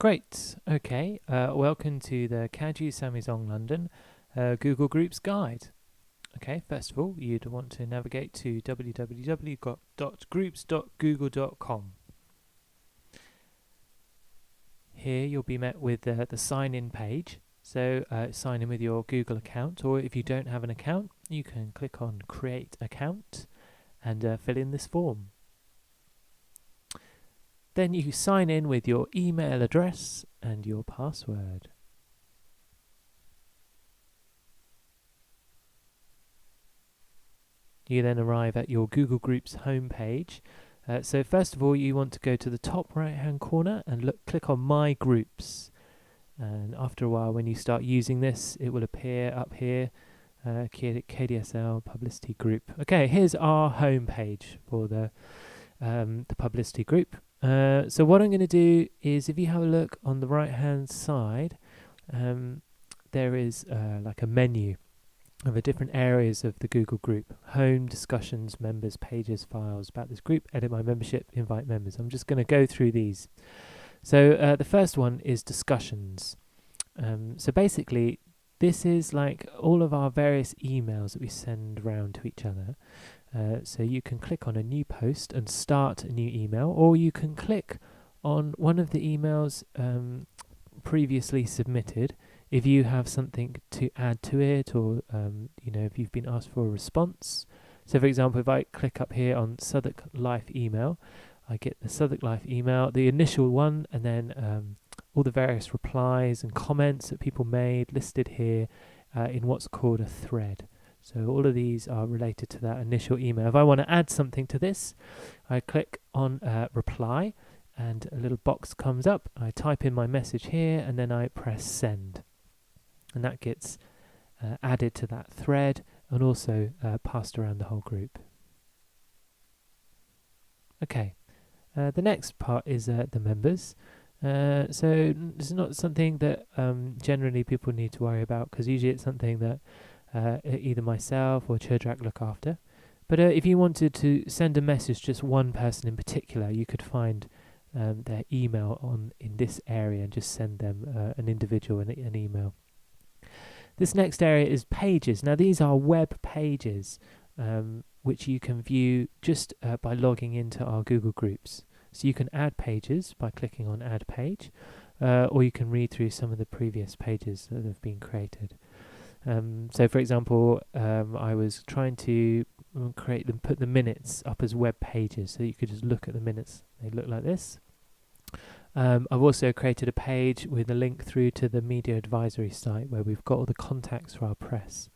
Great. Okay. Welcome to the Kaju Samizong London Google Groups guide. Okay. First of all, you'd want to navigate to www.groups.google.com. Here you'll be met with the sign-in page. So sign in with your Google account, or if you don't have an account, you can click on Create Account and fill in this form. Then you sign in with your email address and your password. You then arrive at your Google Groups homepage. So first of all, you want to go to the top right-hand corner and click on My Groups. And after a while, when you start using this, it will appear up here, KDSL Publicity Group. Okay, here's our homepage for the publicity group. So what I'm going to do is, if you have a look on the right hand side, there is like a menu of the different areas of the Google group: home, discussions, members, pages, files, about this group, edit my membership, invite members. I'm just going to go through these. So the first one is discussions. So basically this is like all of our various emails that we send around to each other. So you can click on a new post and start a new email, or you can click on one of the emails previously submitted if you have something to add to it, or if you've been asked for a response. So for example, if I click up here on Southwark Life email, I get the Southwark Life email, the initial one, and then all the various replies and comments that people made listed here in what's called a thread. So all of these are related to that initial email. If I want to add something to this, I click on reply, and a little box comes up. I type in my message here, and then I press send. And that gets added to that thread and also passed around the whole group. Okay, the next part is the members. So it's not something that generally people need to worry about, because usually it's something that either myself or Chudrak look after. But if you wanted to send a message just one person in particular, you could find their email in this area and just send them an individual an email. This next area is pages. Now these are web pages which you can view just by logging into our Google Groups. So you can add pages by clicking on Add Page, or you can read through some of the previous pages that have been created. So for example, I was trying to put the minutes up as web pages, so you could just look at the minutes. They look like this. I've also created a page with a link through to the media advisory site where we've got all the contacts for our press.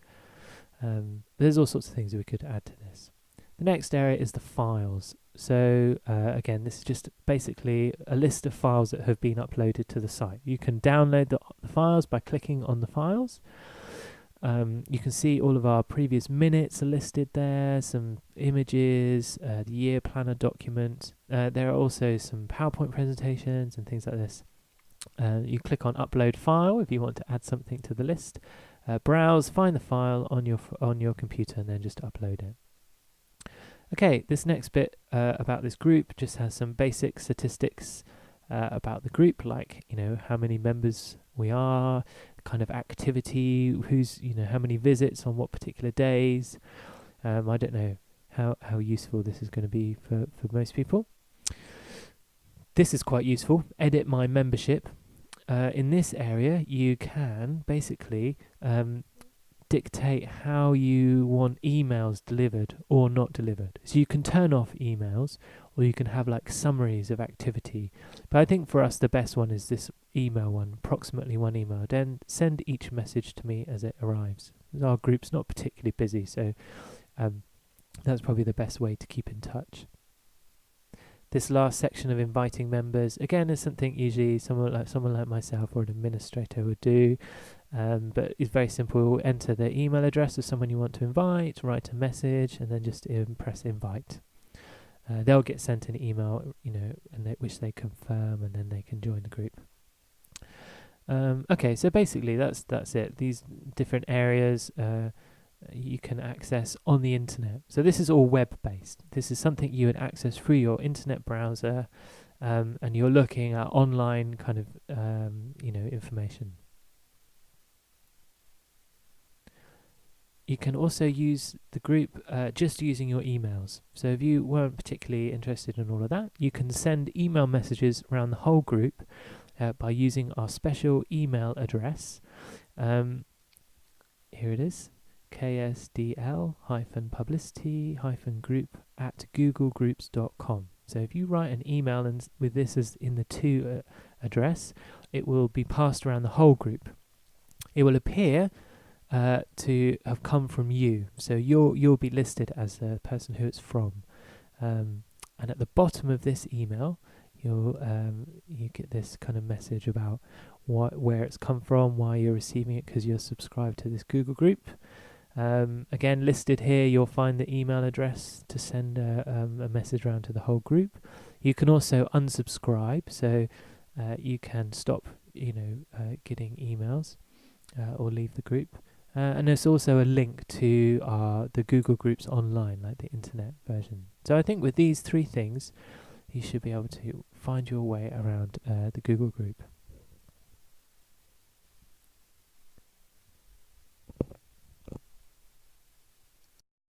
There's all sorts of things that we could add to this. The next area is the files. So again, this is just basically a list of files that have been uploaded to the site. You can download the files by clicking on the files. You can see all of our previous minutes are listed there, some images, the year planner document. There are also some PowerPoint presentations and things like this. You click on Upload File if you want to add something to the list. Browse, find the file on your computer, and then just upload it. Okay, this next bit about this group just has some basic statistics about the group, like how many members we are, kind of activity, who's how many visits on what particular days. I don't know how useful this is going to be for most people. This is quite useful. Edit my membership. In this area, you can basically dictate how you want emails delivered or not delivered. So you can turn off emails, or you can have like summaries of activity. But I think for us the best one is this email one, approximately one email. Then send each message to me as it arrives. Our group's not particularly busy, so that's probably the best way to keep in touch. This last section of inviting members, again, is something usually someone like myself or an administrator would do, but it's very simple. Enter the email address of someone you want to invite, write a message, and then just press invite. They'll get sent an email, which they confirm, and then they can join the group. Okay, so basically that's it. These different areas you can access on the internet. So this is all web-based. This is something you would access through your internet browser, and you're looking at online kind of information. You can also use the group just using your emails. So if you weren't particularly interested in all of that, you can send email messages around the whole group by using our special email address. Here it is, KSDL-publicity-group@GoogleGroups.com. So if you write an email and with this as in the to address, it will be passed around the whole group. It will appear to have come from you, so you'll be listed as the person who it's from. And at the bottom of this email, you get this kind of message about where it's come from, why you're receiving it, because you're subscribed to this Google group. Again, listed here, you'll find the email address to send a message around to the whole group. You can also unsubscribe, so you can stop, getting emails or leave the group. And there's also a link to the Google Groups online, like the internet version. So I think with these three things, you should be able to find your way around the Google group.